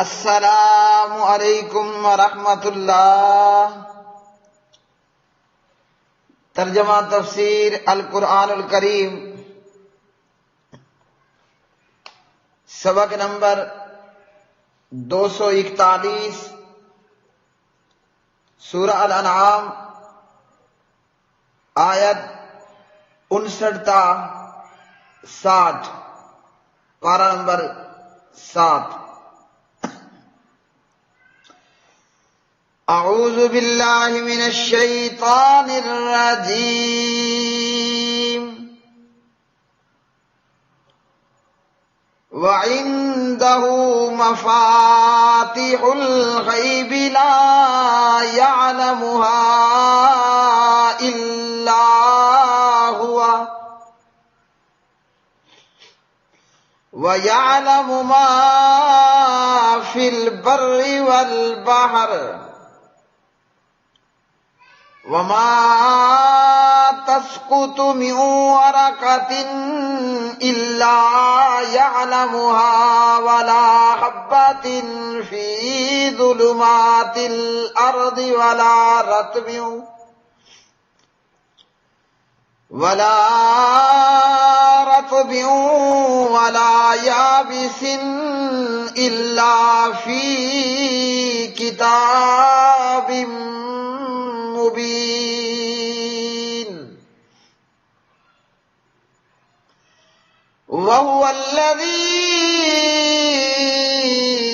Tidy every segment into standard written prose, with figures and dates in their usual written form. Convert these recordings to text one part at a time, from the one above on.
السلام علیکم ورحمۃ اللہ۔ ترجمہ تفسیر القرآن الکریم، سبق نمبر 241، سورہ الانعام، آیت 59 تا 60، پارہ نمبر 7۔ اعوذ باللہ من الشیطان الرجیم۔ وعنده مفاتح الغیب لا يعلمها الا هو ويعلم ما في البر والبحر وما تسقط من ورقة إلا يعلمها ولا حبة في ظلمات الأرض ولا رطب ولا يابس إلا في كتاب مبين۔ وهو الذي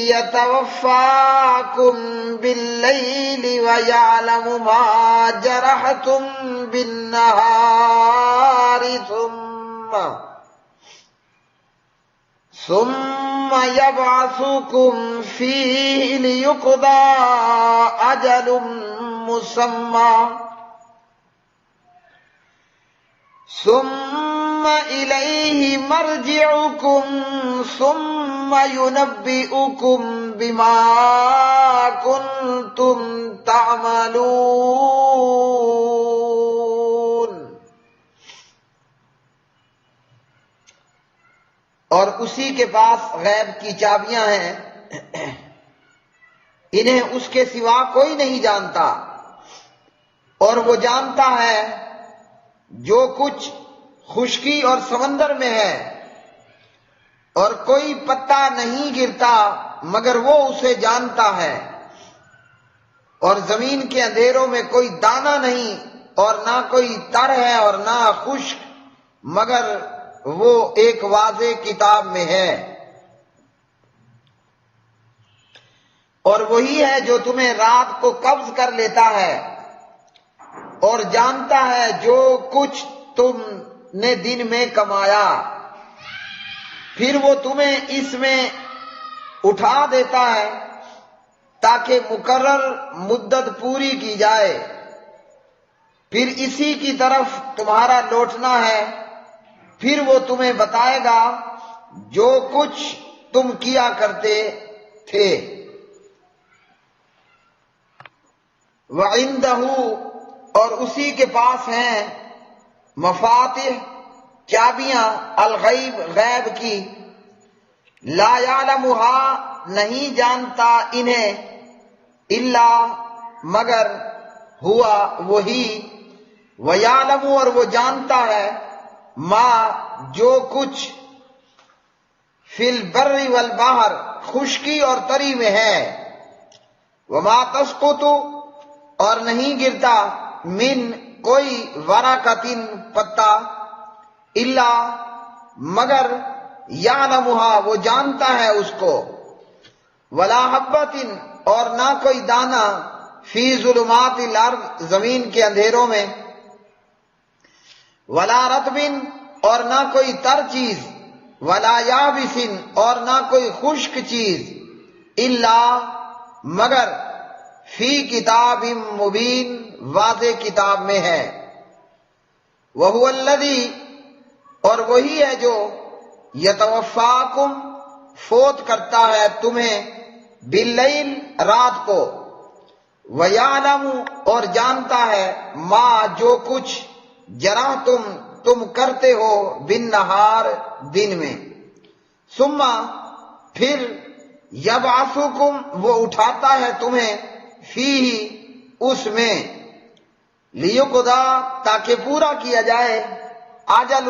يتوفاكم بالليل ويعلم ما جرحتم بالنهار ثم يبعثكم فيه ليقضى أجل مسمى ثم إليه مرجعكم ثم ينبئكم بما كنتم تعملون۔ اور اسی کے پاس غیب کی چابیاں ہیں، انہیں اس کے سوا کوئی نہیں جانتا، اور وہ جانتا ہے جو کچھ خشکی اور سمندر میں ہے، اور کوئی پتا نہیں گرتا مگر وہ اسے جانتا ہے، اور زمین کے اندھیروں میں کوئی دانہ نہیں، اور نہ کوئی تر ہے اور نہ خشک، مگر وہ ایک واضح کتاب میں ہے۔ اور وہی ہے جو تمہیں رات کو قبض کر لیتا ہے، اور جانتا ہے جو کچھ تم نے دن میں کمایا، پھر وہ تمہیں اس میں اٹھا دیتا ہے تاکہ مقرر مدت پوری کی جائے، پھر اسی کی طرف تمہارا لوٹنا ہے، پھر وہ تمہیں بتائے گا جو کچھ تم کیا کرتے تھے۔ وعنده، اور اسی کے پاس ہیں مفاتح، چابیاں، الغیب، غیب کی، لا یعلمها، نہیں جانتا انہیں، الا مگر، ہوا وہی، ویعلم، اور وہ جانتا ہے، ما جو کچھ، فی البر والبحر، خشکی اور تری میں ہے، وما تسقط، اور نہیں گرتا، من کوئی ورقۃ پتا، الا مگر، یعلمها وہ جانتا ہے اس کو، ولا حبۃ، اور نہ کوئی دانہ، فی ظلمات الارض زمین کے اندھیروں میں، ولا رطب، اور نہ کوئی تر چیز، ولا یابس، اور نہ کوئی خشک چیز، الا مگر، فی کتاب مبین، واضح کتاب میں ہے۔ وہو الذی، اور وہی ہے جو یتوفاکم، فوت کرتا ہے تمہیں، باللیل، رات کو، ویعلم، اور جانتا ہے، ما جو کچھ، جرحتم تم کرتے ہو، بالنہار، دن میں، ثم پھر، یبعثکم وہ اٹھاتا ہے تمہیں فیہ اس میں، لیقضا تاکہ پورا کیا جائے، اجل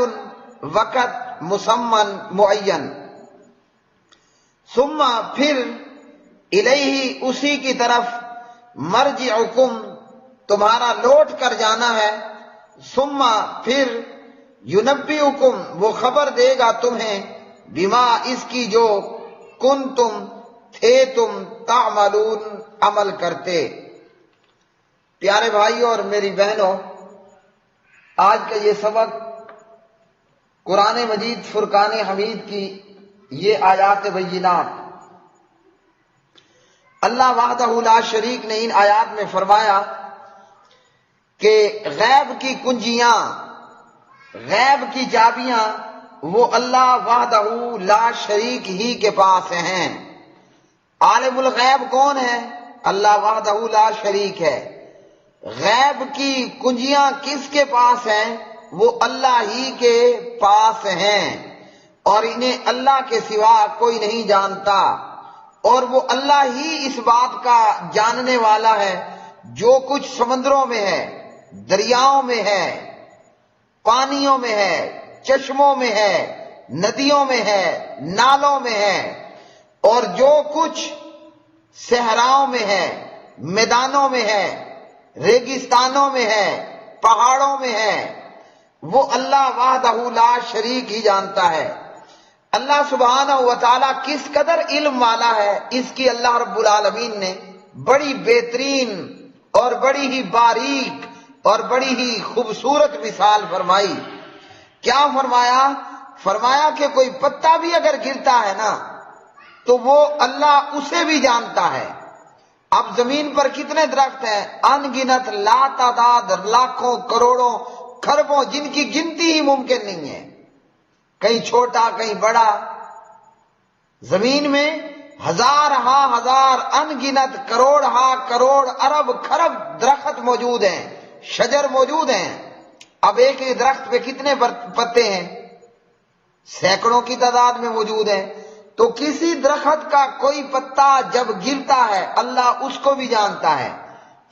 وقت مسمن معین، ثم پھر الیہ اسی کی طرف، مرجعکم تمہارا لوٹ کر جانا ہے، ثم پھر ینبئکم وہ خبر دے گا تمہیں، بما اس کی جو کنتم تھے تم تعملون عمل کرتے۔ پیارے بھائیوں اور میری بہنوں، آج کا یہ سبق قرآن مجید فرقان حمید کی یہ آیات بینات، اللہ وحدہ لا شریک نے ان آیات میں فرمایا کہ غیب کی کنجیاں، غیب کی چابیاں وہ اللہ وحدہ لا شریک ہی کے پاس ہیں۔ عالم الغیب کون ہے؟ اللہ وحدہ لا شریک ہے۔ غیب کی کنجیاں کس کے پاس ہیں؟ وہ اللہ ہی کے پاس ہیں، اور انہیں اللہ کے سوا کوئی نہیں جانتا، اور وہ اللہ ہی اس بات کا جاننے والا ہے جو کچھ سمندروں میں ہے، دریاؤں میں ہے، پانیوں میں ہے، چشموں میں ہے، ندیوں میں ہے، نالوں میں ہے، اور جو کچھ صحراؤں میں ہے، میدانوں میں ہے، ریگستانوں میں ہے، پہاڑوں میں ہے، وہ اللہ وحدہ لا شریک ہی جانتا ہے۔ اللہ سبحانہ و تعالیٰ کس قدر علم والا ہے، اس کی اللہ رب العالمین نے بڑی بہترین اور بڑی ہی باریک اور بڑی ہی خوبصورت مثال فرمائی۔ کیا فرمایا؟ فرمایا کہ کوئی پتا بھی اگر گرتا ہے نا تو وہ اللہ اسے بھی جانتا ہے۔ اب زمین پر کتنے درخت ہیں؟ ان گنت، لا تعداد، لاکھوں، کروڑوں، خربوں، جن کی گنتی ہی ممکن نہیں ہے، کہیں چھوٹا کہیں بڑا۔ زمین میں ہزار ہاں ہزار، ان گنت، کروڑ ہاں کروڑ، ارب خرب درخت موجود ہیں، شجر موجود ہیں۔ اب ایک ہی درخت پہ کتنے پتے ہیں؟ سینکڑوں کی تعداد میں موجود ہیں۔ تو کسی درخت کا کوئی پتا جب گرتا ہے اللہ اس کو بھی جانتا ہے،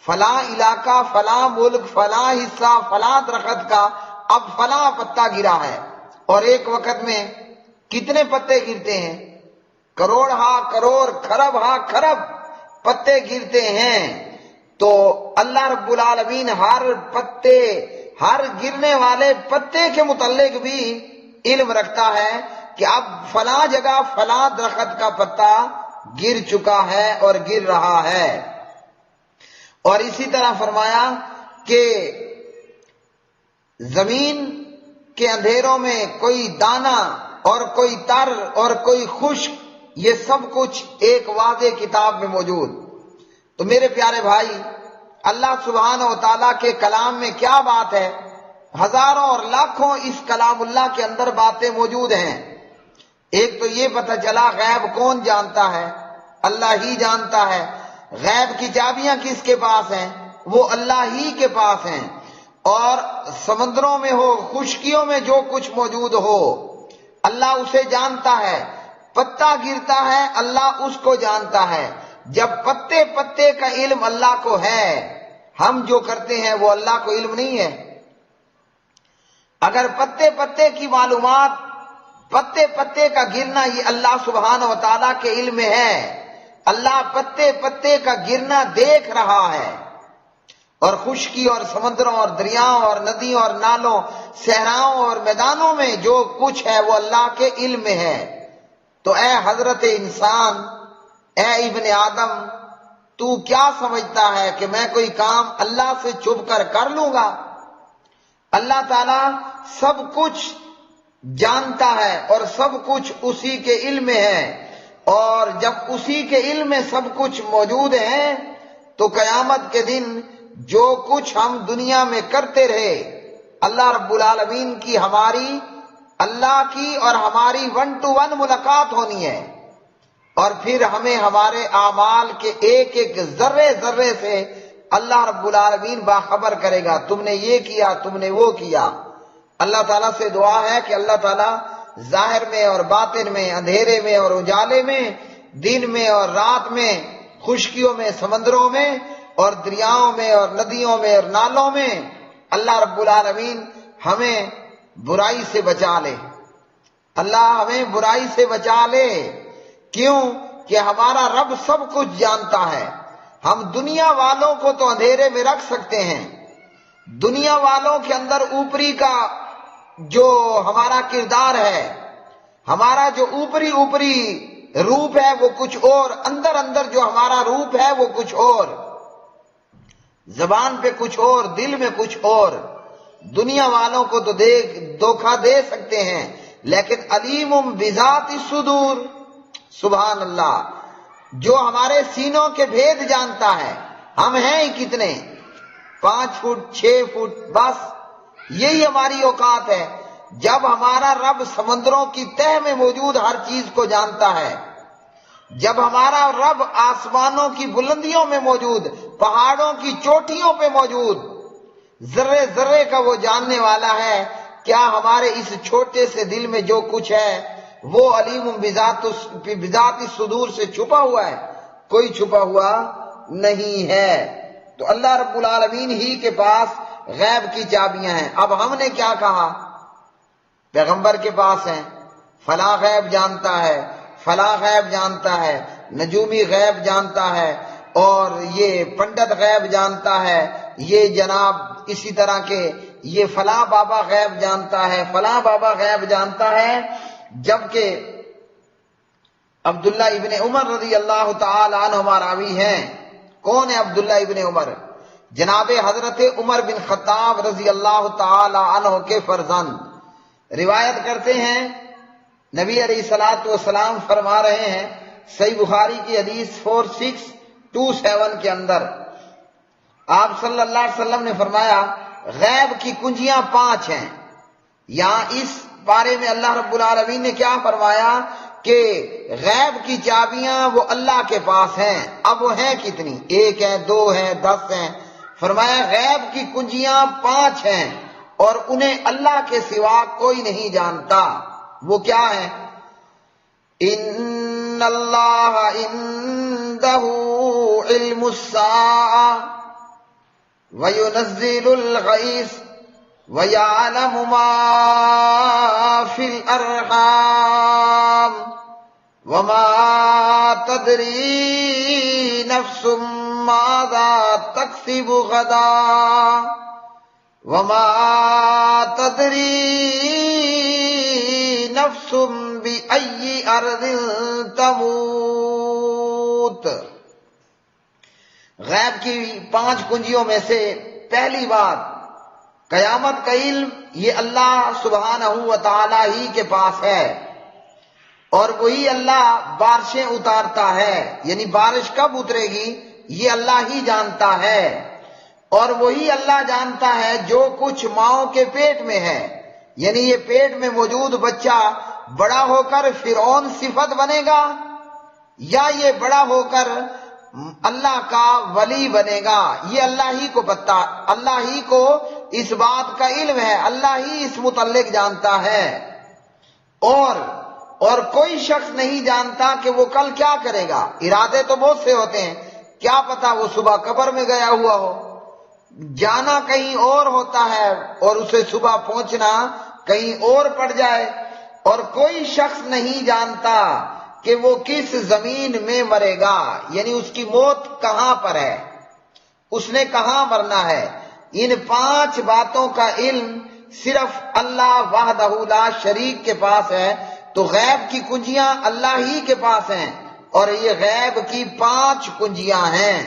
فلاں علاقہ، فلاں ملک، فلاں حصہ، فلاں درخت کا اب فلاں پتا گرا ہے، اور ایک وقت میں کتنے پتے گرتے ہیں؟ کروڑ ہاں کروڑ، خرب ہاں خرب پتے گرتے ہیں۔ تو اللہ رب العالمین ہر پتے، ہر گرنے والے پتے کے متعلق بھی علم رکھتا ہے کہ اب فلاں جگہ فلاں درخت کا پتا گر چکا ہے اور گر رہا ہے۔ اور اسی طرح فرمایا کہ زمین کے اندھیروں میں کوئی دانہ اور کوئی تر اور کوئی خشک، یہ سب کچھ ایک واضح کتاب میں موجود۔ تو میرے پیارے بھائی، اللہ سبحانہ و تعالیٰ کے کلام میں کیا بات ہے؟ ہزاروں اور لاکھوں اس کلام اللہ کے اندر باتیں موجود ہیں۔ ایک تو یہ پتہ چلا غیب کون جانتا ہے؟ اللہ ہی جانتا ہے۔ غیب کی چابیاں کس کے پاس ہیں؟ وہ اللہ ہی کے پاس ہیں۔ اور سمندروں میں ہو، خشکیوں میں جو کچھ موجود ہو، اللہ اسے جانتا ہے۔ پتا گرتا ہے اللہ اس کو جانتا ہے۔ جب پتے پتے کا علم اللہ کو ہے، ہم جو کرتے ہیں وہ اللہ کو علم نہیں ہے؟ اگر پتے پتے کی معلومات، پتے پتے کا گرنا یہ اللہ سبحانہ و تعالیٰ کے علم میں ہے، اللہ پتے پتے کا گرنا دیکھ رہا ہے، اور خشکی اور سمندروں اور دریاؤں اور ندیوں اور نالوں، صحراؤں اور میدانوں میں جو کچھ ہے وہ اللہ کے علم میں ہے۔ تو اے حضرت انسان، اے ابن آدم، تو کیا سمجھتا ہے کہ میں کوئی کام اللہ سے چھپ کر لوں گا؟ اللہ تعالیٰ سب کچھ جانتا ہے اور سب کچھ اسی کے علم میں ہے، اور جب اسی کے علم میں سب کچھ موجود ہے تو قیامت کے دن جو کچھ ہم دنیا میں کرتے رہے، اللہ رب العالمین کی، ہماری، اللہ کی اور ہماری 1 to 1 ملاقات ہونی ہے، اور پھر ہمیں ہمارے اعمال کے ایک ایک ذرے ذرے سے اللہ رب العالمین باخبر کرے گا، تم نے یہ کیا، تم نے وہ کیا۔ اللہ تعالیٰ سے دعا ہے کہ اللہ تعالیٰ ظاہر میں اور باطن میں، اندھیرے میں اور اجالے میں دن میں اور رات میں، خشکیوں میں، سمندروں میں، اور دریاؤں میں اور ندیوں میں اور نالوں میں۔ اللہ رب العالمین ہمیں برائی سے بچا لے، اللہ ہمیں برائی سے بچا لے۔ کیوں کہ ہمارا رب سب کچھ جانتا ہے۔ ہم دنیا والوں کو تو اندھیرے میں رکھ سکتے ہیں، دنیا والوں کے اندر اوپری کا جو ہمارا کردار ہے، ہمارا جو اوپری روپ ہے وہ کچھ اور، اندر اندر جو ہمارا روپ ہے وہ کچھ اور، زبان پہ کچھ اور، دل میں کچھ اور۔ دنیا والوں کو تو دھوکہ دے سکتے ہیں، لیکن علیم بذات الصدور، سبحان اللہ، جو ہمارے سینوں کے بھید جانتا ہے۔ ہم ہیں ہی کتنے، 5 فٹ 6 فٹ، بس یہی ہماری اوقات ہے۔ جب ہمارا رب سمندروں کی تہ میں موجود ہر چیز کو جانتا ہے، جب ہمارا رب آسمانوں کی بلندیوں میں موجود، پہاڑوں کی چوٹیوں پہ موجود، ذرے ذرے کا وہ جاننے والا ہے، کیا ہمارے اس چھوٹے سے دل میں جو کچھ ہے وہ علیم بذات الصدور سے چھپا ہوا ہے؟ کوئی چھپا ہوا نہیں ہے۔ تو اللہ رب العالمین ہی کے پاس غیب کی چابیاں ہیں۔ اب ہم نے کیا کہا؟ پیغمبر کے پاس ہیں، فلاں غیب جانتا ہے، فلاں غیب جانتا ہے، نجومی غیب جانتا ہے، اور یہ پنڈت غیب جانتا ہے، یہ جناب اسی طرح کے یہ فلاں بابا غیب جانتا ہے، فلاں بابا غیب جانتا ہے۔ جبکہ عبداللہ ابن عمر رضی اللہ تعالی عنہ راوی ہیں۔ کون ہے عبداللہ ابن عمر؟ جناب حضرت عمر بن خطاب رضی اللہ تعالی عنہ کے فرزند۔ روایت کرتے ہیں، نبی علیہ الصلوۃ والسلام فرما رہے ہیں، صحیح بخاری کی حدیث 4627 کے اندر آپ صلی اللہ علیہ وسلم نے فرمایا، غیب کی کنجیاں 5 ہیں۔ یہاں اس بارے میں اللہ رب العالمین نے کیا فرمایا کہ غیب کی چابیاں وہ اللہ کے پاس ہیں۔ اب وہ ہیں کتنی؟ 1 ہے، 2 ہے، 10 ہیں؟ فرمایا غیب کی کنجیاں 5 ہیں اور انہیں اللہ کے سوا کوئی نہیں جانتا۔ وہ کیا ہیں؟ ان اللہ عنده علم الساعة وينزل الغيث وَيَعْلَمُ مَا فِي الْأَرْحَامِ وَمَا تَدْرِي نَفْسٌ مَاذَا تَكْسِبُ غَدًا وَمَا تَدْرِي نَفْسٌ بِأَيِّ أَرْضٍ تَمُوتُ۔ غیب کی 5 کنجیوں میں سے پہلی بات، قیامت کا علم یہ اللہ سبحانہ و تعالی ہی کے پاس ہے، اور وہی اللہ بارشیں اتارتا ہے، یعنی بارش کب اترے گی یہ اللہ ہی جانتا ہے، اور وہی اللہ جانتا ہے جو کچھ ماؤں کے پیٹ میں ہے، یعنی یہ پیٹ میں موجود بچہ بڑا ہو کر فرعون صفت بنے گا یا یہ بڑا ہو کر اللہ کا ولی بنے گا، یہ اللہ ہی کو پتہ، اللہ ہی کو اس بات کا علم ہے، اللہ ہی اس متعلق جانتا ہے۔ اور کوئی شخص نہیں جانتا کہ وہ کل کیا کرے گا۔ ارادے تو بہت سے ہوتے ہیں، کیا پتا وہ صبح قبر میں گیا ہوا ہو، جانا کہیں اور ہوتا ہے اور اسے صبح پہنچنا کہیں اور پڑ جائے، اور کوئی شخص نہیں جانتا کہ وہ کس زمین میں مرے گا، یعنی اس کی موت کہاں پر ہے، اس نے کہاں مرنا ہے۔ ان 5 باتوں کا علم صرف اللہ وحدہ لا شریک کے پاس ہے، تو غیب کی کنجیاں اللہ ہی کے پاس ہیں، اور یہ غیب کی 5 کنجیاں ہیں۔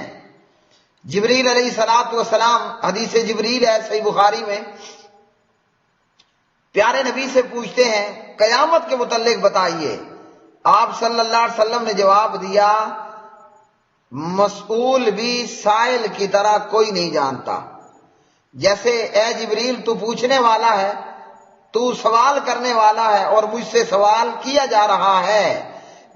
جبریل علیہ السلام، حدیث جبریل ہے صحیح بخاری میں، پیارے نبی سے پوچھتے ہیں قیامت کے متعلق بتائیے۔ آپ صلی اللہ علیہ وسلم نے جواب دیا، مسئول بھی سائل کی طرح کوئی نہیں جانتا۔ جیسے اے جبریل تو پوچھنے والا ہے، تو سوال کرنے والا ہے اور مجھ سے سوال کیا جا رہا ہے،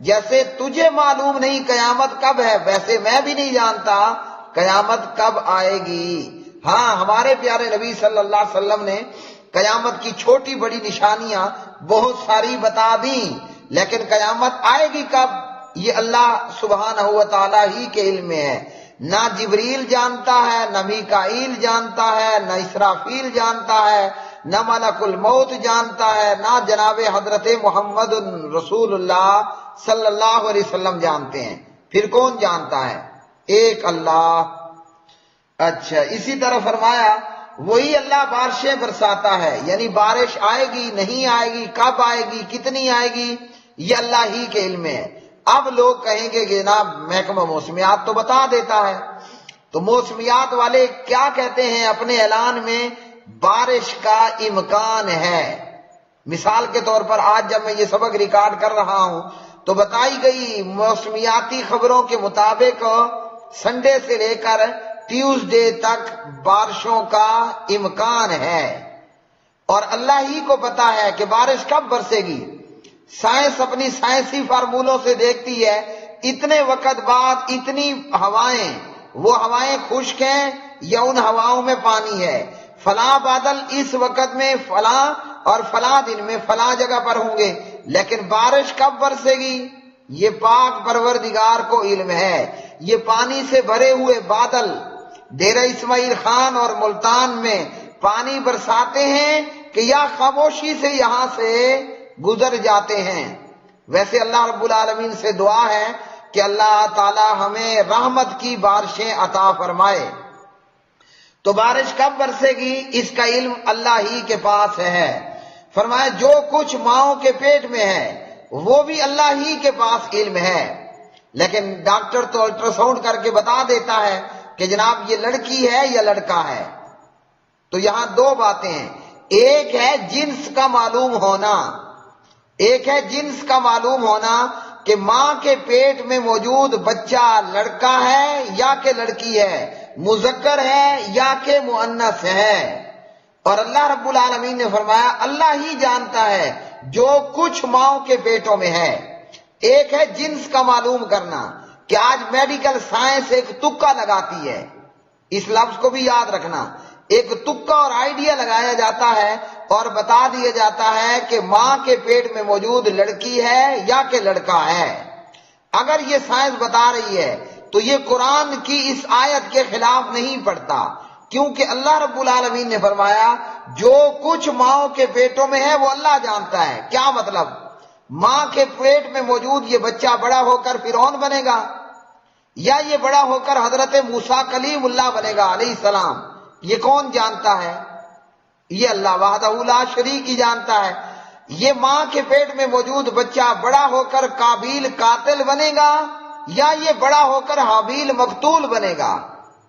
جیسے تجھے معلوم نہیں قیامت کب ہے، ویسے میں بھی نہیں جانتا قیامت کب آئے گی۔ ہاں، ہمارے پیارے نبی صلی اللہ علیہ وسلم نے قیامت کی چھوٹی بڑی نشانیاں بہت ساری بتا دیں، لیکن قیامت آئے گی کب یہ اللہ سبحانہ و تعالی ہی کے علم میں ہے. نہ جبریل جانتا ہے، نہ میکائیل جانتا ہے، نہ اسرافیل جانتا ہے، نہ ملک الموت جانتا ہے، نہ جناب حضرت محمد رسول اللہ صلی اللہ علیہ وسلم جانتے ہیں. پھر کون جانتا ہے؟ ایک اللہ. اچھا، اسی طرح فرمایا وہی اللہ بارشیں برساتا ہے، یعنی بارش آئے گی نہیں آئے گی، کب آئے گی، کتنی آئے گی، یہ اللہ ہی کے علم میں ہے. اب لوگ کہیں گے کہ جناب محکمہ موسمیات تو بتا دیتا ہے. تو موسمیات والے کیا کہتے ہیں اپنے اعلان میں؟ بارش کا امکان ہے. مثال کے طور پر آج جب میں یہ سبق ریکارڈ کر رہا ہوں تو بتائی گئی موسمیاتی خبروں کے مطابق سنڈے سے لے کر ٹیوزڈے تک بارشوں کا امکان ہے، اور اللہ ہی کو پتا ہے کہ بارش کب برسے گی. سائنس اپنی سائنسی فارمولوں سے دیکھتی ہے اتنے وقت بعد اتنی ہوائیں، وہ ہوائیں خشک ہیں یا ان ہواؤں میں پانی ہے، فلاں بادل اس وقت میں فلاں اور فلاں دن میں فلاں جگہ پر ہوں گے، لیکن بارش کب برسے گی یہ پاک پروردگار کو علم ہے. یہ پانی سے بھرے ہوئے بادل ڈیرہ اسماعیل خان اور ملتان میں پانی برساتے ہیں کہ یا خاموشی سے یہاں سے گزر جاتے ہیں. ویسے اللہ رب العالمین سے دعا ہے کہ اللہ تعالی ہمیں رحمت کی بارشیں عطا فرمائے. تو بارش کب برسے گی اس کا علم اللہ ہی کے پاس ہے. فرمایا جو کچھ ماؤں کے پیٹ میں ہے وہ بھی اللہ ہی کے پاس علم ہے. لیکن ڈاکٹر تو الٹرا ساؤنڈ کر کے بتا دیتا ہے کہ جناب یہ لڑکی ہے یا لڑکا ہے. تو یہاں دو باتیں ہیں، ایک ہے جنس کا معلوم ہونا، ایک ہے جنس کا معلوم ہونا کہ ماں کے پیٹ میں موجود بچہ لڑکا ہے یا کہ لڑکی ہے، مذکر ہے یا کہ مؤنث ہے. اور اللہ رب العالمین نے فرمایا اللہ ہی جانتا ہے جو کچھ ماؤں کے پیٹوں میں ہے. ایک ہے جنس کا معلوم کرنا کہ آج میڈیکل سائنس ایک تکا لگاتی ہے، اس لفظ کو بھی یاد رکھنا، ایک تکا اور آئیڈیا لگایا جاتا ہے اور بتا دیا جاتا ہے کہ ماں کے پیٹ میں موجود لڑکی ہے یا کہ لڑکا ہے. اگر یہ سائنس بتا رہی ہے تو یہ قرآن کی اس آیت کے خلاف نہیں پڑتا، کیونکہ اللہ رب العالمین نے فرمایا جو کچھ ماؤں کے پیٹوں میں ہے وہ اللہ جانتا ہے. کیا مطلب؟ ماں کے پیٹ میں موجود یہ بچہ بڑا ہو کر فرعون بنے گا یا یہ بڑا ہو کر حضرت موسیٰ کلیم اللہ بنے گا علیہ السلام، یہ کون جانتا ہے؟ یہ اللہ وحدہ لا شریک ہی جانتا ہے. یہ ماں کے پیٹ میں موجود بچہ بڑا ہو کر قابیل قاتل بنے گا یا یہ بڑا ہو کر حابیل مقتول بنے گا،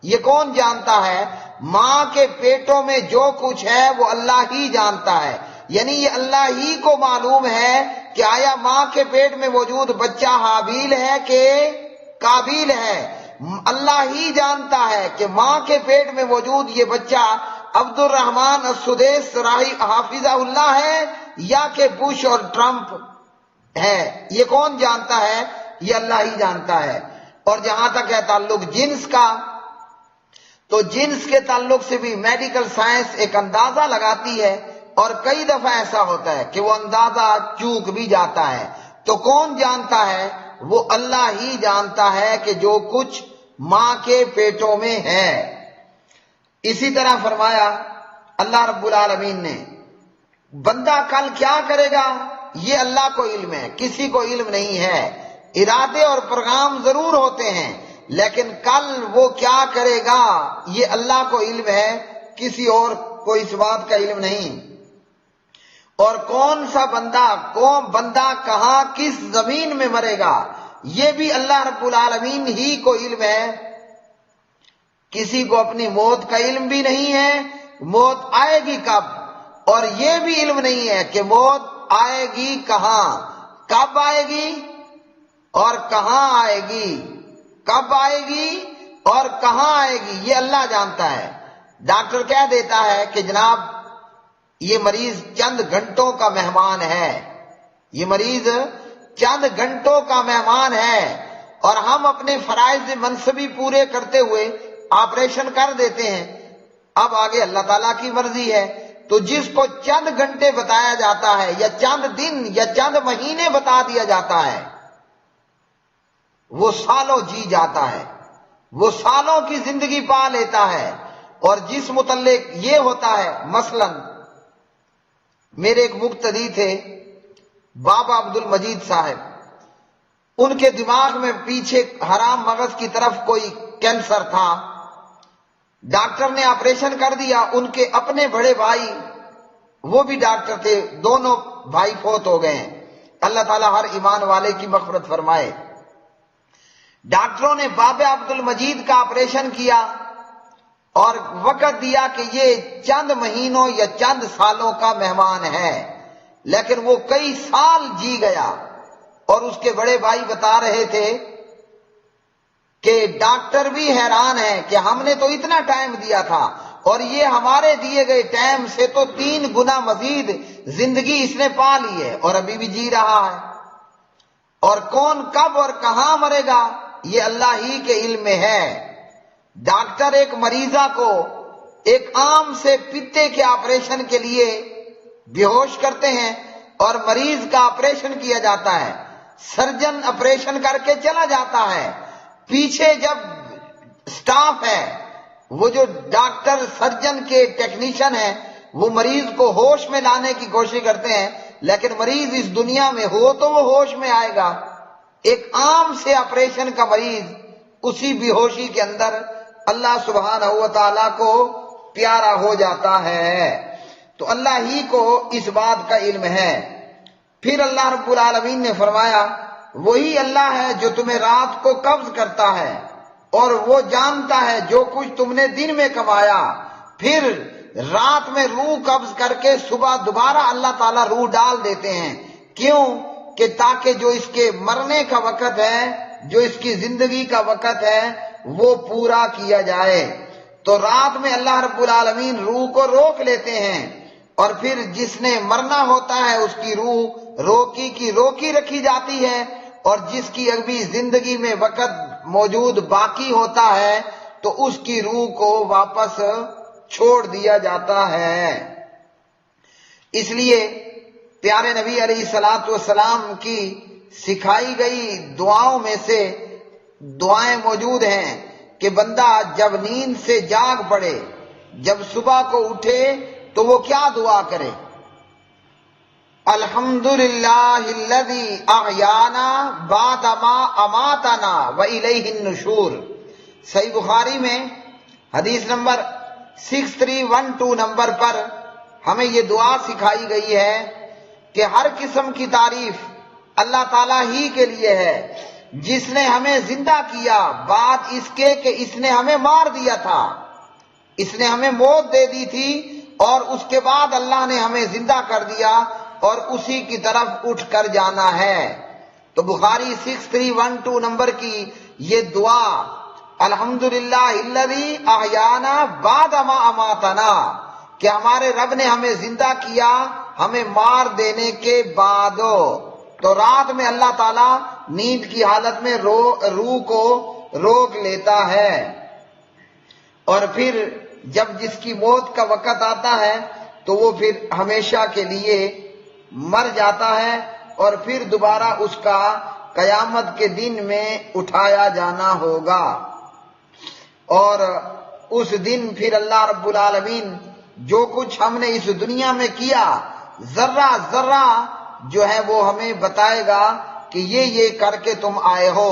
یہ کون جانتا ہے؟ ماں کے پیٹوں میں جو کچھ ہے وہ اللہ ہی جانتا ہے. یعنی یہ اللہ ہی کو معلوم ہے کہ آیا ماں کے پیٹ میں موجود بچہ حابیل ہے کہ قابیل ہے. اللہ ہی جانتا ہے کہ ماں کے پیٹ میں موجود یہ بچہ عبد الرحمن السدیس حافظہ اللہ ہے یا کہ بش اور ٹرمپ ہے، یہ کون جانتا ہے؟ یہ اللہ ہی جانتا ہے. اور جہاں تک ہے تعلق جنس کا، تو جنس کے تعلق سے بھی میڈیکل سائنس ایک اندازہ لگاتی ہے اور کئی دفعہ ایسا ہوتا ہے کہ وہ اندازہ چوک بھی جاتا ہے. تو کون جانتا ہے؟ وہ اللہ ہی جانتا ہے کہ جو کچھ ماں کے پیٹوں میں ہے. اسی طرح فرمایا اللہ رب العالمین نے بندہ کل کیا کرے گا یہ اللہ کو علم ہے، کسی کو علم نہیں ہے. ارادے اور پروگرام ضرور ہوتے ہیں لیکن کل وہ کیا کرے گا یہ اللہ کو علم ہے، کسی اور کو اس بات کا علم نہیں. اور کون بندہ کہاں کس زمین میں مرے گا یہ بھی اللہ رب العالمین ہی کو علم ہے. کسی کو اپنی موت کا علم بھی نہیں ہے، موت آئے گی کب، اور یہ بھی علم نہیں ہے کہ موت آئے گی کہاں، کب آئے گی اور کہاں آئے گی، کب آئے گی اور کہاں آئے گی یہ اللہ جانتا ہے. ڈاکٹر کہہ دیتا ہے کہ جناب یہ مریض چند گھنٹوں کا مہمان ہے، یہ مریض چند گھنٹوں کا مہمان ہے، اور ہم اپنے فرائض منصبی پورے کرتے ہوئے آپریشن کر دیتے ہیں. اب آگے اللہ تعالیٰ کی مرضی ہے. تو جس کو چند گھنٹے بتایا جاتا ہے یا چند دن یا چند مہینے بتا دیا جاتا ہے وہ سالوں جی جاتا ہے، وہ سالوں کی زندگی پا لیتا ہے۔ اور جس متعلق یہ ہوتا ہے، مثلا میرے ایک مقتدی تھے بابا عبد المجید صاحب، ان کے دماغ میں پیچھے حرام مغز کی طرف کوئی کینسر تھا، ڈاکٹر نے آپریشن کر دیا۔ ان کے اپنے بڑے بھائی وہ بھی ڈاکٹر تھے، دونوں بھائی فوت ہو گئے ہیں، اللہ تعالیٰ ہر ایمان والے کی مغفرت فرمائے۔ ڈاکٹروں نے بابا عبد المجید کا آپریشن کیا اور وقت دیا کہ یہ چند مہینوں یا چند سالوں کا مہمان ہے، لیکن وہ کئی سال جی گیا۔ اور اس کے بڑے بھائی بتا رہے تھے کہ ڈاکٹر بھی حیران ہے کہ ہم نے تو اتنا ٹائم دیا تھا اور یہ ہمارے دیے گئے ٹائم سے تو 3 گنا مزید زندگی اس نے پا لی ہے اور ابھی بھی جی رہا ہے۔ اور کون کب اور کہاں مرے گا یہ اللہ ہی کے علم میں ہے۔ ڈاکٹر ایک مریضہ کو ایک عام سے پتے کے آپریشن کے لیے بے ہوش کرتے ہیں اور مریض کا آپریشن کیا جاتا ہے، سرجن آپریشن کر کے چلا جاتا ہے، پیچھے جب سٹاف ہے، وہ جو ڈاکٹر سرجن کے ٹیکنیشین ہیں، وہ مریض کو ہوش میں لانے کی کوشش کرتے ہیں، لیکن مریض اس دنیا میں ہو تو وہ ہوش میں آئے گا۔ ایک عام سے آپریشن کا مریض اسی بے ہوشی کے اندر اللہ سبحانہ و تعالیٰ کو پیارا ہو جاتا ہے۔ تو اللہ ہی کو اس بات کا علم ہے۔ پھر اللہ رب العالمین نے فرمایا وہی اللہ ہے جو تمہیں رات کو قبض کرتا ہے اور وہ جانتا ہے جو کچھ تم نے دن میں کمایا، پھر رات میں روح قبض کر کے صبح دوبارہ اللہ تعالیٰ روح ڈال دیتے ہیں۔ کیوں؟ کہ تاکہ جو اس کے مرنے کا وقت ہے، جو اس کی زندگی کا وقت ہے، وہ پورا کیا جائے۔ تو رات میں اللہ رب العالمین روح کو روک لیتے ہیں اور پھر جس نے مرنا ہوتا ہے اس کی روح روکی کی روکی رکھی جاتی ہے، اور جس کی ابھی زندگی میں وقت موجود باقی ہوتا ہے تو اس کی روح کو واپس چھوڑ دیا جاتا ہے۔ اس لیے پیارے نبی علیہ الصلوۃ والسلام کی سکھائی گئی دعاؤں میں سے دعائیں موجود ہیں کہ بندہ جب نیند سے جاگ پڑے، جب صبح کو اٹھے تو وہ کیا دعا کرے؟ الحمدللہ الذی احیانا بعد ما اماتنا والیہ النشور۔ صحیح بخاری میں حدیث نمبر 6312 نمبر پر ہمیں یہ دعا سکھائی گئی ہے کہ ہر قسم کی تعریف اللہ تعالیٰ ہی کے لیے ہے، جس نے ہمیں زندہ کیا بعد اس کے کہ اس نے ہمیں مار دیا تھا۔ اس نے ہمیں موت دے دی تھی اور اس کے بعد اللہ نے ہمیں زندہ کر دیا اور اسی کی طرف اٹھ کر جانا ہے۔ تو بخاری 6312 نمبر کی یہ دعا الحمدللہ الذی احیانا بعد ما اماتنا، کہ ہمارے رب نے ہمیں زندہ کیا ہمیں مار دینے کے بعد۔ تو رات میں اللہ تعالیٰ نیند کی حالت میں روح کو روک لیتا ہے، اور پھر جب جس کی موت کا وقت آتا ہے تو وہ پھر ہمیشہ کے لیے مر جاتا ہے، اور پھر دوبارہ اس کا قیامت کے دن میں اٹھایا جانا ہوگا۔ اور اس دن پھر اللہ رب العالمین جو کچھ ہم نے اس دنیا میں کیا ذرہ ذرہ جو ہے وہ ہمیں بتائے گا کہ یہ کر کے تم آئے ہو۔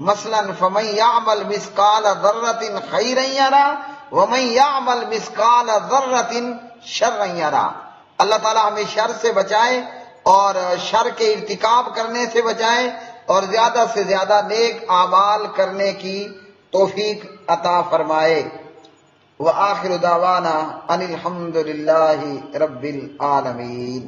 مثلا فمن یعمل مثقال ذرۃ خیرا یرا ومن یعمل مثقال ذرۃ شرا یرا۔ اللہ تعالیٰ ہمیں شر سے بچائے اور شر کے ارتکاب کرنے سے بچائے اور زیادہ سے زیادہ نیک اعمال کرنے کی توفیق عطا فرمائے۔ وآخر دعوانا ان الحمد للہ رب العالمین۔